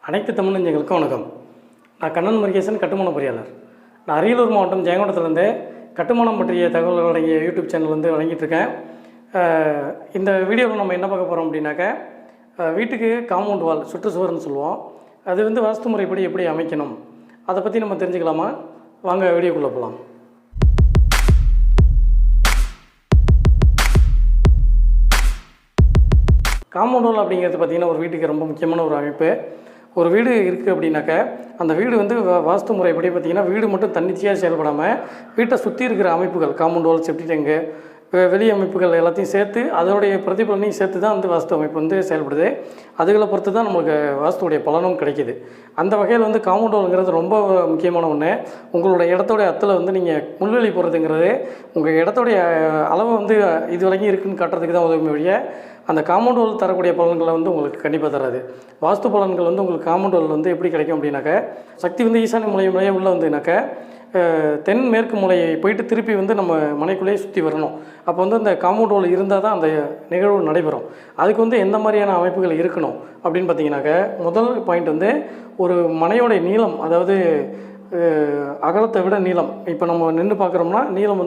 அனைத்து தமிழ் நெஞ்சங்களுக்கும் வணக்கம். நான் கண்ணன் முருகேசன், கட்டுமான பொறியாளர். நான் அரியலூர் மாவட்டம் ஜெயங்கொண்டத்துலேருந்து கட்டுமானம் பற்றிய தகவல்கள் அடங்கிய யூடியூப் சேனல் வழங்கிட்டுருக்கேன். இந்த வீடியோவில் நம்ம என்ன பார்க்க போகிறோம் அப்படின்னாக்கா, வீட்டுக்கு காம்பவுண்ட் வால் சுற்றுச்சுவர்னு சொல்லுவோம். அது வாஸ்து முறைப்படி எப்படி அமைக்கணும், அதை பற்றி நம்ம தெரிஞ்சுக்கலாமா? வாங்க வீடியோக்குள்ளே போகலாம். காம்பவுண்ட் வால் அப்படிங்கிறது பார்த்திங்கன்னா ஒரு வீட்டுக்கு ரொம்ப முக்கியமான ஒரு அமைப்பு. ஒரு வீடு இருக்குது அப்படின்னாக்கா, அந்த வீடு வாஸ்து முறைப்படி பார்த்திங்கன்னா வீடு மட்டும் தன்னிச்சையாக செயல்படாமல் வீட்டை சுற்றி இருக்கிற அமைப்புகள், காம்பவுண்ட் வால், செப்டி டேங்கு, வெளி அமைப்புகள் எல்லாத்தையும் சேர்த்து அதோடைய பிரதிபலனையும் சேர்த்து தான் வாஸ்து அமைப்பு செயல்படுது. அதுகளை பொறுத்து தான் நம்மளுக்கு வாஸ்துடைய பலனும் கிடைக்கிது. அந்த வகையில் காம்பவுண்ட் வால்ங்கிறது ரொம்ப முக்கியமான ஒன்று. உங்களோட இடத்தோடைய அத்தில் நீங்கள் முள்வெளி போடுறதுங்கிறது உங்கள் இடத்தோடைய அளவு இது வரைக்கும் இருக்குதுன்னு காட்டுறதுக்கு தான் உதவி வழிய அந்த காம்பவுண்ட் வால் தரக்கூடிய பலன்களை உங்களுக்கு கண்டிப்பாக தராது. வாஸ்து பலன்கள் உங்களுக்கு காம்பவுண்ட் வால் எப்படி கிடைக்கும் அப்படின்னாக்கா, சக்தி ஈசானி மூலையே உள்ளே வந்ததுனாக்கா தென் மேற்கு மூலையை போயிட்டு திருப்பி நம்ம மனைக்குள்ளேயே சுற்றி வரணும். அப்போ அந்த காம்பவுண்ட் வால் இருந்தால் தான் அந்த நிகழ்வு நடைபெறும். அதுக்கு எந்த மாதிரியான அமைப்புகள் இருக்கணும் அப்படின்னு பார்த்தீங்கன்னாக்கா, முதல் பாயிண்ட் ஒரு மனையோடைய நீளம், அதாவது அகலத்தை விட நீளம். இப்போ நம்ம நின்று பார்க்குறோம்னா நீளம்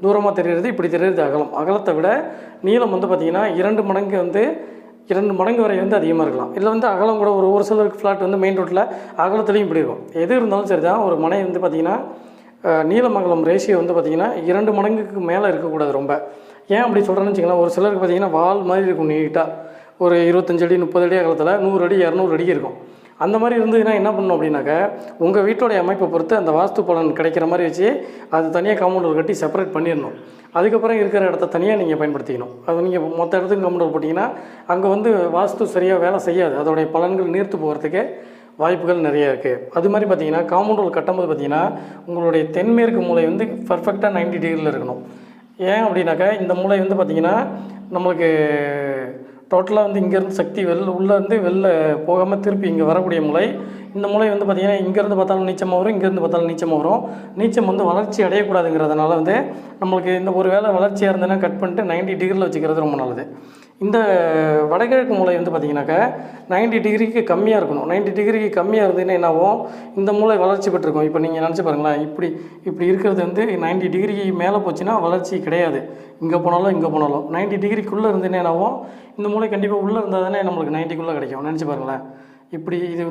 தூரமாக தெரிகிறது, இப்படி தெரிகிறது அகலம். அகலத்தை விட நீளம் பார்த்திங்கன்னா 2 மடங்கு வரை அதிகமாக இருக்கலாம். இல்லை அகலம் கூட ஒரு சிலருக்கு ஃப்ளாட் மெயின் ரோட்டில் அகலத்துலேயும் இப்படி இருக்கும். எது இருந்தாலும் சரி தான், ஒரு மனை பார்த்திங்கன்னா நீளம் அகலம் ரேஷியோ பார்த்திங்கன்னா 2 மடங்குக்கு மேலே இருக்கக்கூடாது. ரொம்ப ஏன் அப்படி சொல்கிறேன்னு வச்சுக்கலாம், ஒரு சிலருக்கு பார்த்திங்கன்னா வால் மாதிரி இருக்கும் நீட்டாக, ஒரு 25 அடி 30 அடி அகலத்தில் 100 அடி 200 அடி இருக்கும். அந்த மாதிரி இருந்ததுன்னா என்ன பண்ணணும் அப்படின்னாக்கா, உங்கள் வீட்டோடைய அமைப்பை பொறுத்து அந்த வாஸ்து பலன் கிடைக்கிற மாதிரி வச்சு அது தனியாக காம்பவுண்ட் கட்டி செப்பரேட் பண்ணிடணும். அதுக்கப்புறம் இருக்கிற இடத்த தனியாக நீங்கள் பயன்படுத்திக்கணும். அது நீங்கள் மொத்த இடத்துக்கு காம்பவுண்ட் போட்டிங்கன்னா அங்கே வாஸ்து சரியாக வேலை செய்யாது. அதோடைய பலன்கள் நீர்த்து போகிறதுக்கு வாய்ப்புகள் நிறையா இருக்குது. அது மாதிரி பார்த்திங்கன்னா காம்பவுண்ட் கட்டும்போது பார்த்திங்கன்னா உங்களுடைய தென்மேற்கு மூலை பர்ஃபெக்டாக 90 டிகிரியில் இருக்கணும். ஏன் அப்படின்னாக்கா, இந்த மூலை பார்த்திங்கன்னா நம்மளுக்கு டோட்டலாக இங்கேருந்து சக்தி வெளில போகாமல் திருப்பி இங்கே வரக்கூடிய மூலை. இந்த மூலை பார்த்திங்கன்னா இங்கேருந்து பார்த்தாலும் நீச்சமாக வரும், இங்கேருந்து பார்த்தாலும் நீச்சமாக வரும். நீச்சம் வளர்ச்சி அடையக்கூடாதுங்கிறதுனால நம்மளுக்கு இந்த ஒரு வேளை வளர்ச்சியாக இருந்ததுன்னா கட் பண்ணிட்டு 90 டிகிரியில் வச்சுக்கிறது ரொம்ப நல்லது. இந்த வடகிழக்கு மூலை பார்த்திங்கனாக்கா 90 டிகிரிக்கு கம்மியாக இருக்கணும். 90 டிகிரிக்கு கம்மியாக இருந்ததுன்னா என்னாகும், இந்த மூலை வளர்ச்சி பெற்றிருக்கும். இப்போ நீங்கள் நினச்சி பாருங்களேன், இப்படி இருக்கிறது 90 டிகிரிக்கு மேலே போச்சுன்னா வளர்ச்சி கிடையாது. இங்கே போனாலும் 90 டிகிரிக்குள்ளே இருந்ததுன்னா என்னாகும், இந்த மூலை கண்டிப்பாக உள்ளே இருந்தால் தானே நம்மளுக்கு 90க்குள்ளே கிடைக்கும். நினச்சி பாருங்களேன், இப்படி இது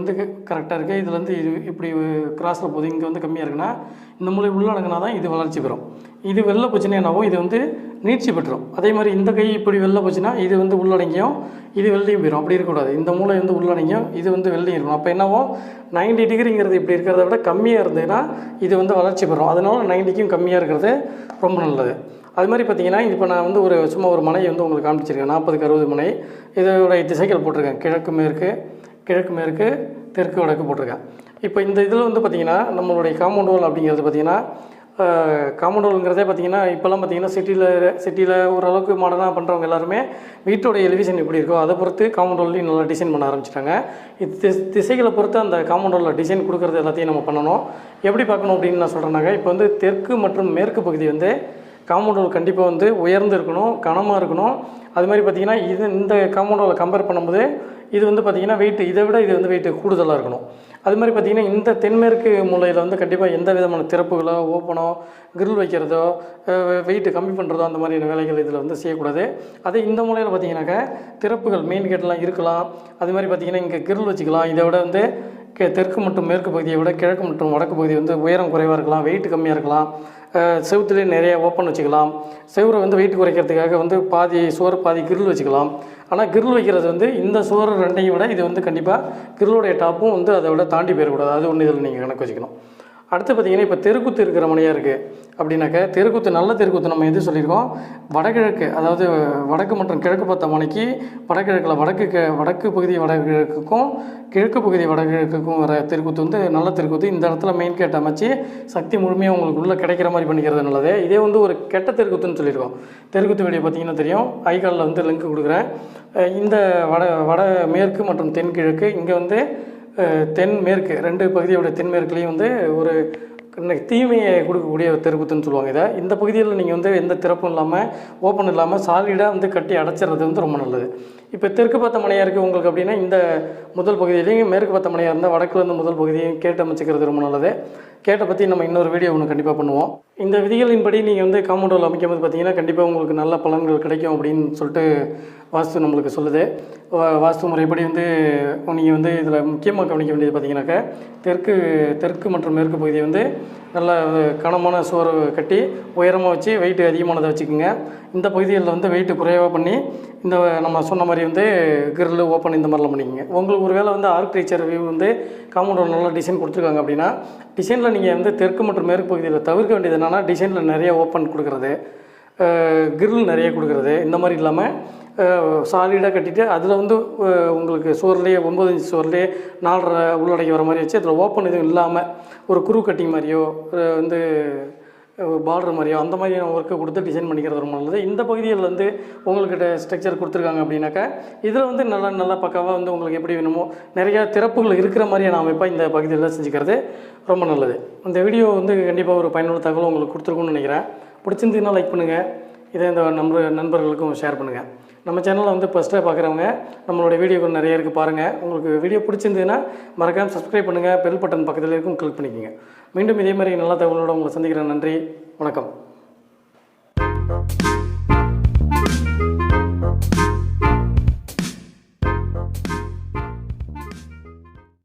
கரெக்டாக இருக்குது, இதில் இது இப்படி கிராஸில் போகுது, இங்கே கம்மியாக இருக்குன்னா இந்த மூலை உள்ளடங்கினா தான் இது வளர்ச்சி பெறும். இது வெளில போச்சுன்னா என்னாகும், இது நீட்சி பெற்றும். அதே மாதிரி இந்த கை இப்படி வெளில போச்சுன்னா இது உள்ளடங்கியும் இது வெள்ளையும் போயிடும். அப்படி இருக்கக்கூடாது. இந்த மூளை உள்ளடங்கியும் இது வெள்ளையும் இருக்கணும். அப்போ என்னவோ 90 டிகிரிங்கிறது இப்படி இருக்கிறத விட கம்மியாக இருந்ததுன்னா இது வளர்ச்சி பெறும். அதனால 90க்கும் கம்மியாக இருக்கிறது ரொம்ப நல்லது. அது மாதிரி பார்த்திங்கன்னா, இப்போ நான் சும்மா ஒரு மனை உங்களுக்கு காமிச்சிருக்கேன். 40க்கு 60 மனை. இதோடைய திசைகள் போட்டிருக்கேன். கிழக்கு மேற்கு தெற்கு வடக்கு போட்டிருக்கேன். இப்போ இந்த இதில் பார்த்திங்கன்னா நம்மளுடைய காம்பவுண்ட் வால் அப்படிங்கிறது பார்த்திங்கன்னா, காம்பவுண்ட் வால்ங்கிறதே பார்த்திங்கன்னா இப்போல்லாம் பார்த்திங்கன்னா சிட்டியில் ஓரளவுக்கு மாடர்னாக பண்ணுறவங்க எல்லாருமே வீட்டோடைய எலிவேஷன் எப்படி இருக்கோ அதை பொறுத்து காம்பவுண்ட் வால்லையும் நல்லா டிசைன் பண்ண ஆரம்பிச்சிட்டாங்க. திசைகளை பொறுத்து அந்த காம்பவுண்ட் வாலில் டிசைன் கொடுக்குறது எல்லாத்தையும் நம்ம பண்ணணும். எப்படி பார்க்கணும் அப்படின்னு நான் சொல்கிறேன்னாக்கா, இப்போ தெற்கு மற்றும் மேற்கு பகுதி காம்பவுண்ட் வால் கண்டிப்பாக உயர்ந்து இருக்கணும், கனமாக இருக்கணும். அது மாதிரி பார்த்திங்கன்னா இந்த காம்பவுண்ட் வாலை கம்பேர் பண்ணும்போது இது பார்த்திங்கன்னா வெயிட் இதை விட இது வெயிட் கூடுதலாக இருக்கணும். அது மாதிரி பார்த்திங்கன்னா இந்த தென்மேற்கு மூலையில் கண்டிப்பாக எந்த விதமான திறப்புகளோ ஓப்பனோ கிரில் வைக்கிறதோ வெயிட்டு கம்மி பண்ணுறதோ அந்த மாதிரியான வேலைகள் இதில் செய்யக்கூடாது. அதே இந்த மூலையில் பார்த்திங்கனாக்கா திறப்புகள் மெயின் கேட்டெலாம் இருக்கலாம். அது மாதிரி பார்த்திங்கன்னா இங்கே கிரில் வச்சுக்கலாம். இதை விட தெற்கு மற்றும் மேற்கு பகுதியை விட கிழக்கு மற்றும் வடக்கு பகுதி உயரம் குறைவாக இருக்கலாம், வெயிட் கம்மியாக இருக்கலாம். செவுத்துலேயே நிறைய ஓப்பன் வச்சுக்கலாம். செவுரை வெயிட் குறைக்கிறதுக்காக பாதி சுவர் பாதி கிரில் வச்சுக்கலாம். ஆனால் கிரில் வைக்கிறது இந்த சுவர் ரெண்டையும் விட இது கண்டிப்பாக கிரிலோடைய டாப்பும் அதை விட தாண்டி போயிடக்கூடாது. அது ஒன்று இதில் நீங்கள் கணக்கு வச்சுக்கணும். அடுத்து பார்த்திங்கன்னா, இப்போ தெருக்குத்து இருக்கிற மனையாக இருக்குது அப்படின்னாக்கா, நல்ல தெருக்குத்து நம்ம எது சொல்லியிருக்கோம், வடகிழக்கு, அதாவது வடக்கு மற்றும் கிழக்கு பார்த்த மனைக்கு வடகிழக்கில் வடக்கு பகுதி வடகிழக்குக்கும் கிழக்கு பகுதி வடகிழக்குக்கும் வர தெருக்குத்து நல்ல தெருக்குத்து. இந்த இடத்துல மெயின் கேட் அமைச்சு சக்தி முழுமையாக உங்களுக்கு உள்ளே கிடைக்கிற மாதிரி பண்ணிக்கிறது நல்லது. இதே ஒரு கெட்ட தெருக்குத்துன்னு சொல்லியிருக்கோம். தெருக்குத்து வீடியோ பார்த்திங்கன்னா தெரியும், ஐகாலில் லிங்க் கொடுக்குறேன். இந்த வட மேற்கு மற்றும் தென்கிழக்கு, இங்கே தென்மேற்கு 2 பகுதியோட தென்மேற்குலேயும் ஒரு தீமையை கொடுக்கக்கூடிய தெருக்குத்துன்னு சொல்லுவாங்க. இந்த பகுதியில் நீங்கள் எந்த திறப்பும் இல்லாமல் ஓப்பன் இல்லாமல் சாலிடாக கட்டி அடைச்சிறது ரொம்ப நல்லது. இப்போ தெற்கு பார்த்த மனையாக இருக்குது உங்களுக்கு அப்படின்னா இந்த முதல் பகுதியிலையும் மேற்கு பார்த்த மனையாக இருந்தால் வடக்குலேருந்து முதல் பகுதியையும் கேட்டு அமைச்சிக்கிறது ரொம்ப நல்லது. கேட்டை பற்றி நம்ம இன்னொரு வீடியோ ஒன்று கண்டிப்பாக பண்ணுவோம். இந்த விதிகளின்படி நீங்கள் வந்து காம்பவுண்ட் வால் அமைக்கும் போது பார்த்தீங்கன்னா கண்டிப்பாக உங்களுக்கு நல்ல பலன்கள் கிடைக்கும் அப்படின்னு சொல்லிட்டு வாஸ்து நம்மளுக்கு சொல்லுது. வாஸ்து முறைப்படி வந்து நீங்கள் வந்து இதில் முக்கியமாக கவனிக்க வேண்டியது பார்த்தீங்கன்னாக்கா தெற்கு மற்றும் மேற்கு பகுதியை வந்து நல்ல கனமான சுவர் கட்டி உயரமாக வச்சு வெயிட் அதிகமானதை வச்சுக்கோங்க. இந்த பகுதிகளில் வந்து வெயிட்டு குறைவாக பண்ணி இந்த நம்ம சொன்ன மாதிரி வந்து கிரில் ஓப்பன் இந்த மாதிரிலாம் பண்ணிக்கோங்க. உங்களுக்கு ஒரு வேளை வந்து ஆர்கிடெக்சர் வியூ வந்து காம்பவுண்ட் நல்லா டிசைன் கொடுத்துருக்காங்க அப்படின்னா டிசைனில் நீங்கள் வந்து தெற்கு மற்றும் மேற்கு பகுதியில் தவிர்க்க வேண்டியது என்னென்னா டிசைனில் நிறைய ஓப்பன் கொடுக்குறது, கிரில் நிறைய கொடுக்குறது, இந்த மாதிரி இல்லாமல் சாலிடாக கட்டிட்டு அதில் வந்து உங்களுக்கு சுவர்லேயே 9 இன்ச் சுவர்லேயே 4.5 உள்ளடக்கி வர மாதிரி வச்சு அதில் ஓப்பன் எதுவும் இல்லாமல் ஒரு குரூ கட்டிங் மாதிரியோ வந்து பார்டர் மாதிரியோ அந்த மாதிரியான ஒர்க்கை கொடுத்து டிசைன் பண்ணிக்கிறது ரொம்ப நல்லது. இந்த பகுதியில் வந்து உங்களுக்கு ஸ்ட்ரக்சர் கொடுத்துருக்காங்க அப்படின்னாக்கா இதில் வந்து நல்லா பக்காவாக வந்து உங்களுக்கு எப்படி வேணுமோ நிறையா திறப்புகள் இருக்கிற மாதிரியான அமைப்பாக இந்த பகுதியில் செஞ்சுக்கிறது ரொம்ப நல்லது. இந்த வீடியோ வந்து கண்டிப்பாக ஒரு பயனுள்ள தகவல் உங்களுக்கு கொடுத்துருக்குன்னு நினைக்கிறேன். பிடிச்சிருந்ததுன்னா லைக் பண்ணுங்கள், இதை இந்த நண்பர்களுக்கும் ஷேர் பண்ணுங்கள். நம்ம சேனலில் வந்து ஃபஸ்ட்டாக பார்க்குறவங்க நம்மளோட வீடியோக்கள் நிறைய இருக்குது பாருங்கள். உங்களுக்கு வீடியோ பிடிச்சிருந்ததுன்னா மறக்காமல் சப்ஸ்கிரைப் பண்ணுங்கள், பெல் பட்டன் பக்கத்தில் இருக்கும் கிளிக் பண்ணிக்கோங்க. மீண்டும் இதே மாதிரி நல்ல தகவலோடு உங்களை சந்திக்கிறேன். நன்றி, வணக்கம்.